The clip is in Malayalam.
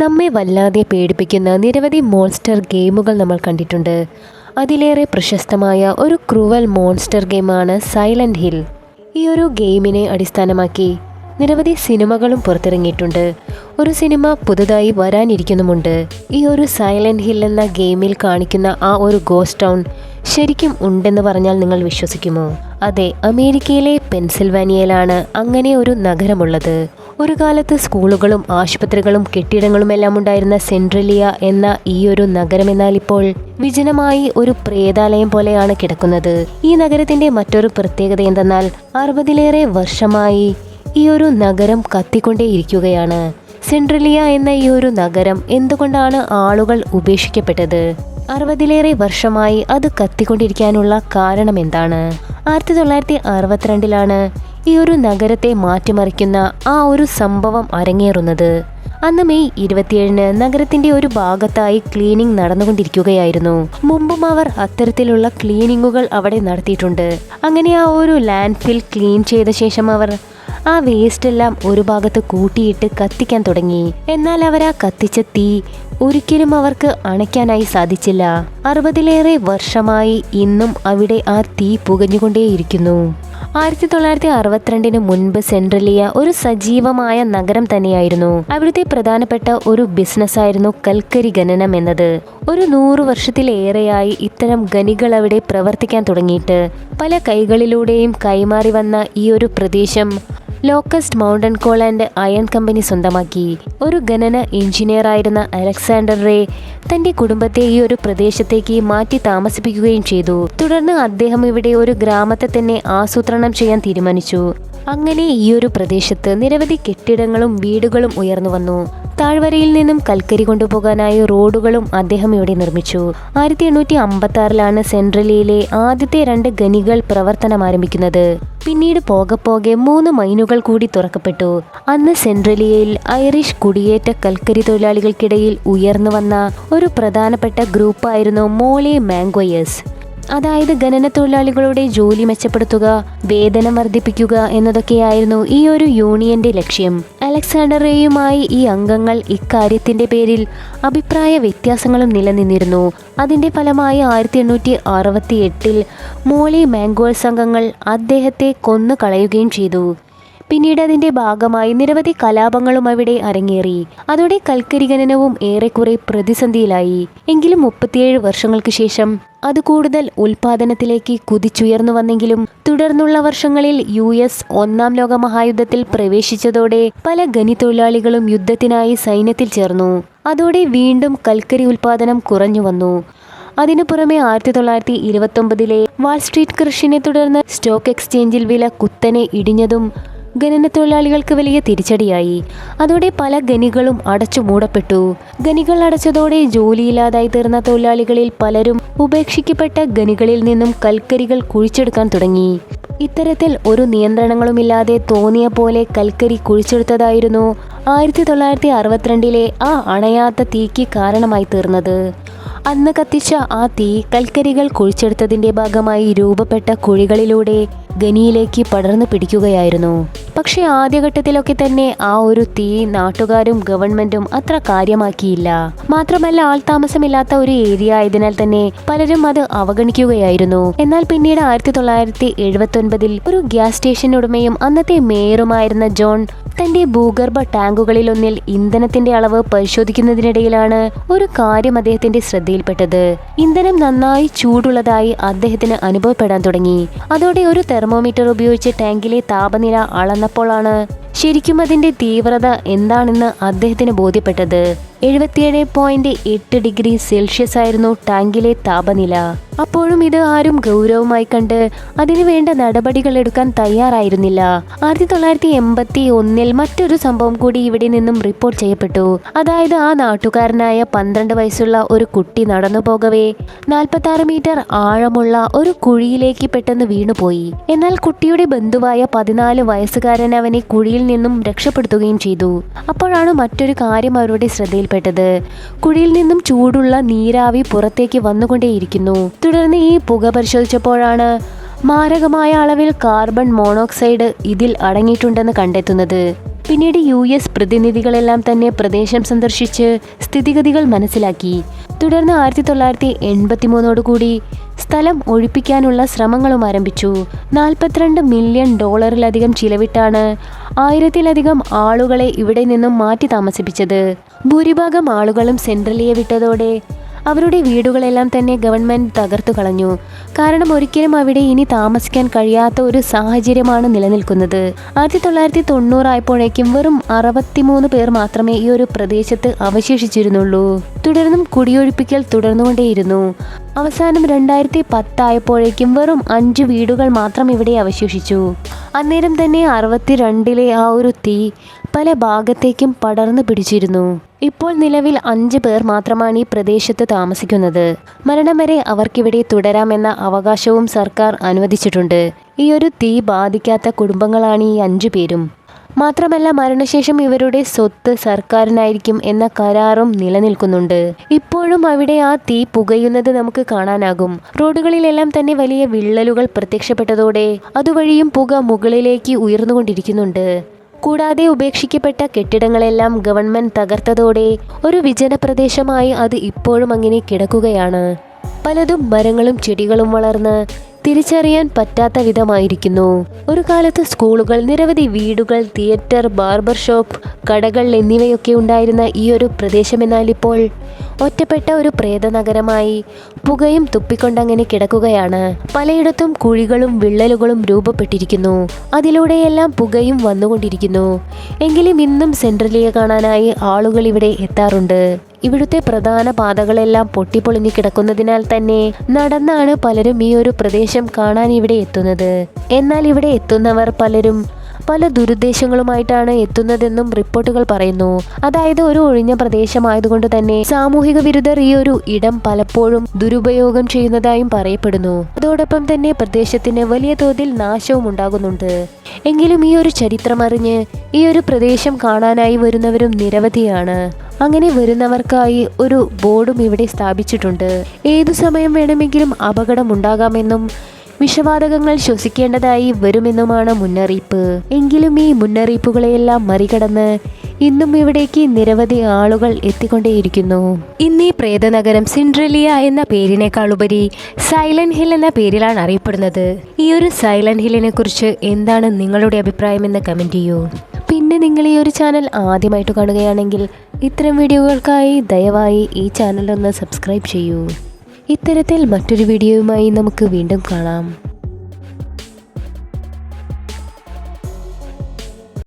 നമ്മെ വല്ലാതെ പേടിപ്പിക്കുന്ന നിരവധി മോൺസ്റ്റർ ഗെയിമുകൾ നമ്മൾ കണ്ടിട്ടുണ്ട്. അതിലേറെ പ്രശസ്തമായ ഒരു ക്രൂവൽ മോൺസ്റ്റർ ഗെയിമാണ് സൈലന്റ് ഹിൽ. ഈ ഒരു ഗെയിമിനെ അടിസ്ഥാനമാക്കി നിരവധി സിനിമകളും പുറത്തിറങ്ങിയിട്ടുണ്ട്. ഒരു സിനിമ പുതുതായി വരാനിരിക്കുന്നുമുണ്ട്. ഈ ഒരു സൈലന്റ് ഹിൽ എന്ന ഗെയിമിൽ കാണിക്കുന്ന ആ ഒരു ഗോസ്റ്റ് ടൗൺ ശരിക്കും ഉണ്ടെന്ന് പറഞ്ഞാൽ നിങ്ങൾ വിശ്വസിക്കുമോ? അതെ, അമേരിക്കയിലെ പെൻസിൽവാനിയയിലാണ് അങ്ങനെ ഒരു നഗരമുള്ളത്. ഒരു കാലത്ത് സ്കൂളുകളും ആശുപത്രികളും കെട്ടിടങ്ങളുമെല്ലാം ഉണ്ടായിരുന്ന സെൻട്രലിയ എന്ന ഈ ഒരു നഗരമെന്നാൽ ഇപ്പോൾ വിജനമായി ഒരു പ്രേതാലയം പോലെയാണ് കിടക്കുന്നത്. ഈ നഗരത്തിന്റെ മറ്റൊരു പ്രത്യേകത എന്തെന്നാൽ 60-ലേറെ വർഷമായി ഈ ഒരു നഗരം കത്തിക്കൊണ്ടേയിരിക്കുകയാണ്. സെൻട്രലിയ എന്ന ഈ ഒരു നഗരം എന്തുകൊണ്ടാണ് ആളുകൾ ഉപേക്ഷിക്കപ്പെട്ടത്? 60-ലേറെ വർഷമായി അത് കത്തിക്കൊണ്ടിരിക്കാനുള്ള കാരണം എന്താണ്? 1962-ലാണ് ഈ ഒരു നഗരത്തെ മാറ്റിമറിക്കുന്ന ആ ഒരു സംഭവം അരങ്ങേറുന്നത്. അന്ന് മെയ് 27-ന് നഗരത്തിന്റെ ഒരു ഭാഗത്തായി ക്ലീനിങ് നടന്നുകൊണ്ടിരിക്കുകയായിരുന്നു. മുമ്പും അവർ അത്തരത്തിലുള്ള ക്ലീനിങ്ങുകൾ അവിടെ നടത്തിയിട്ടുണ്ട്. അങ്ങനെ ആ ഒരു ലാൻഡ് ഫിൽ ക്ലീൻ ചെയ്ത ശേഷം അവർ ആ വേസ്റ്റ് എല്ലാം ഒരു ഭാഗത്ത് കൂട്ടിയിട്ട് കത്തിക്കാൻ തുടങ്ങി. എന്നാൽ അവർ ആ കത്തിച്ച തീ ഒരിക്കലും അവർക്ക് അണയ്ക്കാനായി സാധിച്ചില്ല. 60-ലേറെ വർഷമായി ഇന്നും അവിടെ ആ തീ പുകഞ്ഞുകൊണ്ടേയിരിക്കുന്നു. 1962-ന് മുൻപ് സെൻട്രലിയ ഒരു സജീവമായ നഗരം തന്നെയായിരുന്നു. അവിടുത്തെ പ്രധാനപ്പെട്ട ഒരു ബിസിനസ്സായിരുന്നു കൽക്കരി ഖനനം എന്നത്. ഒരു 100 വർഷത്തിലേറെയായി ഇത്തരം ഖനികൾ അവിടെ പ്രവർത്തിക്കാൻ തുടങ്ങിയിട്ട് പല കൈകളിലൂടെയും കൈമാറി വന്ന ഈ ഒരു പ്രദേശം locust mountain call and iron company സ്വന്തമാക്കി. ഒരു ഖനന എഞ്ചിനീയറായിരുന്ന അലക്സാണ്ടർ റേ തന്റെ കുടുംബത്തെ ഈ ഒരു പ്രദേശത്തേക്ക് മാറ്റി താമസിപ്പിക്കുകയും ചെയ്തു. തുടർന്ന് അദ്ദേഹം ഇവിടെ ഒരു ഗ്രാമത്തെ തന്നെ ആസൂത്രണം ചെയ്യാൻ തീരുമാനിച്ചു. അങ്ങനെ ഈ ഒരു പ്രദേശത്ത് നിരവധി കെട്ടിടങ്ങളും വീടുകളും ഉയർന്നു വന്നു. താഴ്വരയിൽ നിന്നും കൽക്കരി കൊണ്ടുപോകാനായി റോഡുകളും അദ്ദേഹം ഇവിടെ നിർമ്മിച്ചു. 1856-ലാണ് സെൻട്രലിയയിലെ ആദ്യത്തെ 2 ഖനികൾ പ്രവർത്തനം ആരംഭിക്കുന്നത്. പിന്നീട് പോകെ 3 മൈനുകൾ കൂടി തുറക്കപ്പെട്ടു. അന്ന് സെൻട്രലിയയിൽ ഐറിഷ് കുടിയേറ്റ കൽക്കരി തൊഴിലാളികൾക്കിടയിൽ ഉയർന്നു വന്ന ഒരു പ്രധാനപ്പെട്ട ഗ്രൂപ്പായിരുന്നു മോളി മാംഗോയേഴ്സ്. അതായത് ഖനന തൊഴിലാളികളുടെ ജോലി മെച്ചപ്പെടുത്തുക, വേതനം വർദ്ധിപ്പിക്കുക എന്നതൊക്കെയായിരുന്നു ഈ ഒരു യൂണിയന്റെ ലക്ഷ്യം. അലക്സാണ്ടർ റേയുമായി ഈ അംഗങ്ങൾ ഇക്കാര്യത്തിന്റെ പേരിൽ അഭിപ്രായ വ്യത്യാസങ്ങളും നിലനിന്നിരുന്നു. അതിന്റെ ഫലമായി 1868-ൽ മോളി മാംഗോയേഴ്സ് അംഗങ്ങൾ അദ്ദേഹത്തെ കൊന്നു കളയുകയും ചെയ്തു. പിന്നീട് അതിന്റെ ഭാഗമായി നിരവധി കലാപങ്ങളും അവിടെ അരങ്ങേറി. അതോടെ കൽക്കരി ഖനനവും ഏറെക്കുറെ പ്രതിസന്ധിയിലായി. എങ്കിലും 37 വർഷങ്ങൾക്ക് ശേഷം അത് കൂടുതൽ ഉൽപാദനത്തിലേക്ക് കുതിച്ചുയർന്നു വന്നെങ്കിലും തുടർന്നുള്ള വർഷങ്ങളിൽ US 1-ാം ലോക മഹായുദ്ധത്തിൽ പ്രവേശിച്ചതോടെ പല ഖനി തൊഴിലാളികളും യുദ്ധത്തിനായി സൈന്യത്തിൽ ചേർന്നു. അതോടെ വീണ്ടും കൽക്കരി ഉൽപാദനം കുറഞ്ഞു വന്നു. അതിനു പുറമെ 1929-ലെ വാൾസ്ട്രീറ്റ് ക്രഷിനെ തുടർന്ന് സ്റ്റോക്ക് എക്സ്ചേഞ്ചിൽ വില കുത്തനെ ഇടിഞ്ഞതും ഖനന തൊഴിലാളികൾക്ക് വലിയ തിരിച്ചടിയായി. അതോടെ പല ഖനികളും അടച്ചു മൂടപ്പെട്ടു. ഖനികൾ അടച്ചതോടെ ജോലിയില്ലാതായി തീർന്ന തൊഴിലാളികളിൽ പലരും ഉപേക്ഷിക്കപ്പെട്ട ഖനികളിൽ നിന്നും കൽക്കരികൾ കുഴിച്ചെടുക്കാൻ തുടങ്ങി. ഇത്തരത്തിൽ ഒരു നിയന്ത്രണങ്ങളുമില്ലാതെ തോന്നിയ പോലെ കൽക്കരി കുഴിച്ചെടുത്തതായിരുന്നു 1962-ലെ ആ അണയാത്ത തീക്ക് കാരണമായി തീർന്നത്. അന്ന് കത്തിച്ച ആ തീ കൽക്കരികൾ കുഴിച്ചെടുത്തതിന്റെ ഭാഗമായി രൂപപ്പെട്ട കുഴികളിലൂടെ ഖനിയിലേക്ക് പടർന്നു പിടിക്കുകയായിരുന്നു. പക്ഷേ ആദ്യഘട്ടത്തിലൊക്കെ തന്നെ ആ ഒരു തീ നാട്ടുകാരും ഗവൺമെന്റും അത്ര കാര്യമാക്കിയില്ല. മാത്രമല്ല ആൾതാമസമില്ലാത്ത ഒരു ഏരിയ ആയതിനാൽ തന്നെ പലരും അത് അവഗണിക്കുകയായിരുന്നു. എന്നാൽ പിന്നീട് 1979-ൽ ഒരു ഗ്യാസ് സ്റ്റേഷൻ ഉടമയും അന്നത്തെ മേയറുമായിരുന്ന ജോൺ തന്റെ ഭൂഗർഭ ടാങ്കുകളിലൊന്നിൽ ഇന്ധനത്തിന്റെ അളവ് പരിശോധിക്കുന്നതിനിടയിലാണ് ഒരു കാര്യം അദ്ദേഹത്തിന്റെ ശ്രദ്ധയിൽപ്പെട്ടത്. ഇന്ധനം നന്നായി ചൂടുള്ളതായി അദ്ദേഹത്തിന് അനുഭവപ്പെടാൻ തുടങ്ങി. അതോടെ ഒരു തെർമോമീറ്റർ ഉപയോഗിച്ച് ടാങ്കിലെ താപനില അളന്നപ്പോഴാണ് ശരിക്കും അതിന്റെ തീവ്രത എന്താണെന്ന് അദ്ദേഹത്തിന് ബോധ്യപ്പെട്ടത്. 77.8 ഡിഗ്രി സെൽഷ്യസ് ആയിരുന്നു ടാങ്കിലെ താപനില. അപ്പോഴും ഇത് ആരും ഗൗരവമായി കണ്ട് അതിനു വേണ്ട നടപടികൾ എടുക്കാൻ തയ്യാറായിരുന്നില്ല. 1981-ൽ മറ്റൊരു സംഭവം കൂടി ഇവിടെ നിന്നും റിപ്പോർട്ട് ചെയ്യപ്പെട്ടു. അതായത് ആ നാട്ടുകാരനായ 12 വയസ്സുള്ള ഒരു കുട്ടി നടന്നു പോകവേ 46 മീറ്റർ ആഴമുള്ള ഒരു കുഴിയിലേക്ക് പെട്ടെന്ന് വീണുപോയി. എന്നാൽ കുട്ടിയുടെ ബന്ധുവായ 14 വയസ്സുകാരൻ അവനെ കുഴിയിൽ നിന്നും രക്ഷപ്പെടുത്തുകയും ചെയ്തു. അപ്പോഴാണ് മറ്റൊരു കാര്യം അവരുടെ ശ്രദ്ധയിൽപ്പെട്ടത്. കുഴിയിൽ നിന്നും ചൂടുള്ള നീരാവി പുറത്തേക്ക് വന്നുകൊണ്ടേയിരിക്കുന്നു. തുടർന്ന് ഈ പുക പരിശോധിച്ചപ്പോഴാണ് മാരകമായ അളവിൽ കാർബൺ മോണോക്സൈഡ് ഇതിൽ അടങ്ങിയിട്ടുണ്ടെന്ന് കണ്ടെത്തുന്നത്. പിന്നീട് US പ്രതിനിധികളെല്ലാം തന്നെ പ്രദേശം സന്ദർശിച്ച് സ്ഥിതിഗതികൾ മനസ്സിലാക്കി. തുടർന്ന് 1983 സ്ഥലം ഒഴിപ്പിക്കാനുള്ള ശ്രമങ്ങളും ആരംഭിച്ചു. $42 മില്യൺ ചിലവിട്ടാണ് 1000-ലധികം ആളുകളെ ഇവിടെ നിന്നും മാറ്റി താമസിപ്പിച്ചത്. ഭൂരിഭാഗം ആളുകളും സെൻട്രലിയെ വിട്ടതോടെ അവരുടെ വീടുകളെല്ലാം തന്നെ ഗവൺമെൻറ് തകർത്തു കളഞ്ഞു. കാരണം ഒരിക്കലും അവിടെ ഇനി താമസിക്കാൻ കഴിയാത്ത ഒരു സാഹചര്യമാണ് നിലനിൽക്കുന്നത്. 1990 ആയപ്പോഴേക്കും വെറും 63 പേർ മാത്രമേ ഈ ഒരു പ്രദേശത്ത് അവശേഷിച്ചിരുന്നുള്ളൂ. തുടർന്നും കുടിയൊഴിപ്പിക്കൽ തുടർന്നുകൊണ്ടേയിരുന്നു. അവസാനം 2010 ആയപ്പോഴേക്കും വെറും 5 വീടുകൾ മാത്രം ഇവിടെ അവശേഷിച്ചു. അന്നേരം തന്നെ 62-ലെ ആ ഒരു തീ പല ഭാഗത്തേക്കും പടർന്നു പിടിച്ചിരുന്നു. ഇപ്പോൾ നിലവിൽ 5 പേർ മാത്രമാണ് ഈ പ്രദേശത്ത് താമസിക്കുന്നത്. മരണം വരെ അവർക്കിവിടെ തുടരാമെന്ന അവകാശവും സർക്കാർ അനുവദിച്ചിട്ടുണ്ട്. ഈ ഒരു തീ ബാധിക്കാത്ത കുടുംബങ്ങളാണ് ഈ 5 പേരും. മാത്രമല്ല മരണശേഷം ഇവരുടെ സ്വത്ത് സർക്കാരിനായിരിക്കും എന്ന കരാറും നിലനിൽക്കുന്നുണ്ട്. ഇപ്പോഴും അവിടെ ആ തീ പുകയുന്നത് നമുക്ക് കാണാനാകും. റോഡുകളിലെല്ലാം തന്നെ വലിയ വിള്ളലുകൾ പ്രത്യക്ഷപ്പെട്ടതോടെ അതുവഴിയും പുക മുകളിലേക്ക് ഉയർന്നുകൊണ്ടിരിക്കുന്നുണ്ട്. കൂടാതെ ഉപേക്ഷിക്കപ്പെട്ട കെട്ടിടങ്ങളെല്ലാം ഗവൺമെൻറ് തകർത്തതോടെ ഒരു വിജന പ്രദേശമായി അത് ഇപ്പോഴും അങ്ങനെ കിടക്കുകയാണ്. പലതും മരങ്ങളും ചെടികളും വളർന്ന് തിരിച്ചറിയാൻ പറ്റാത്ത വിധമായിരിക്കുന്നു. ഒരു കാലത്ത് സ്കൂളുകൾ, നിരവധി വീടുകൾ, തിയേറ്റർ, ബാർബർ ഷോപ്പ്, കടകൾ എന്നിവയൊക്കെ ഉണ്ടായിരുന്ന ഈ ഒരു പ്രദേശമെന്നാൽ ഇപ്പോൾ ഒറ്റപ്പെട്ട ഒരു പ്രേതനഗരമായി പുകയും തുപ്പിക്കൊണ്ടങ്ങനെ കിടക്കുകയാണ്. പലയിടത്തും കുഴികളും വിള്ളലുകളും രൂപപ്പെട്ടിരിക്കുന്നു. അതിലൂടെയെല്ലാം പുകയും വന്നുകൊണ്ടിരിക്കുന്നു. എങ്കിലും ഇന്നും സെൻട്രലിയെ കാണാനായി ആളുകൾ ഇവിടെ എത്താറുണ്ട്. ഇവിടുത്തെ പ്രധാന പാതകളെല്ലാം പൊട്ടിപ്പൊളിഞ്ഞു കിടക്കുന്നതിനാൽ തന്നെ നടന്നാണ് പലരും ഈ ഒരു പ്രദേശം കാണാൻ ഇവിടെ എത്തുന്നത്. എന്നാൽ ഇവിടെ എത്തുന്നവർ പലരും പല ദുരുദ്ദേശങ്ങളുമായിട്ടാണ് എത്തുന്നതെന്നും റിപ്പോർട്ടുകൾ പറയുന്നു. അതായത് ഒരു ഒഴിഞ്ഞ പ്രദേശമായതുകൊണ്ട് തന്നെ സാമൂഹിക വിരുദ്ധർ ഈ ഒരു ഇടം പലപ്പോഴും ദുരുപയോഗം ചെയ്യുന്നതായും പറയപ്പെടുന്നു. അതോടൊപ്പം തന്നെ പ്രദേശത്തിന് വലിയ തോതിൽ നാശവും ഉണ്ടാകുന്നുണ്ട്. എങ്കിലും ഈ ഒരു ചരിത്രം അറിഞ്ഞ് ഈ ഒരു പ്രദേശം കാണാനായി വരുന്നവരും നിരവധിയാണ്. അങ്ങനെ വരുന്നവർക്കായി ഒരു ബോർഡും ഇവിടെ സ്ഥാപിച്ചിട്ടുണ്ട്. ഏതു സമയം വേണമെങ്കിലും അപകടം ഉണ്ടാകാമെന്നും വിഷവാതകങ്ങൾ ശ്വസിക്കേണ്ടതായി വരുമെന്നുമാണ് മുന്നറിയിപ്പ്. എങ്കിലും ഈ മുന്നറിയിപ്പുകളെയെല്ലാം മറികടന്ന് ഇന്നും ഇവിടേക്ക് നിരവധി ആളുകൾ എത്തിക്കൊണ്ടേയിരിക്കുന്നു. ഇന്ന് ഈ പ്രേതനഗരം സിൻഡ്രലിയ എന്ന പേരിനേക്കാൾ ഉപരി സൈലന്റ് ഹിൽ എന്ന പേരിലാണ് അറിയപ്പെടുന്നത്. ഈ ഒരു സൈലന്റ് ഹില്ലിനെ കുറിച്ച് എന്താണ് നിങ്ങളുടെ അഭിപ്രായമെന്ന് കമൻറ്റ് ചെയ്യൂ. പിന്നെ നിങ്ങൾ ഈ ഒരു ചാനൽ ആദ്യമായിട്ട് കാണുകയാണെങ്കിൽ ഇത്തരം വീഡിയോകൾക്കായി ദയവായി ഈ ചാനൽ ഒന്ന് സബ്സ്ക്രൈബ് ചെയ്യൂ. ഇത്തരത്തിൽ മറ്റൊരു വീഡിയോയുമായി നമുക്ക് വീണ്ടും കാണാം.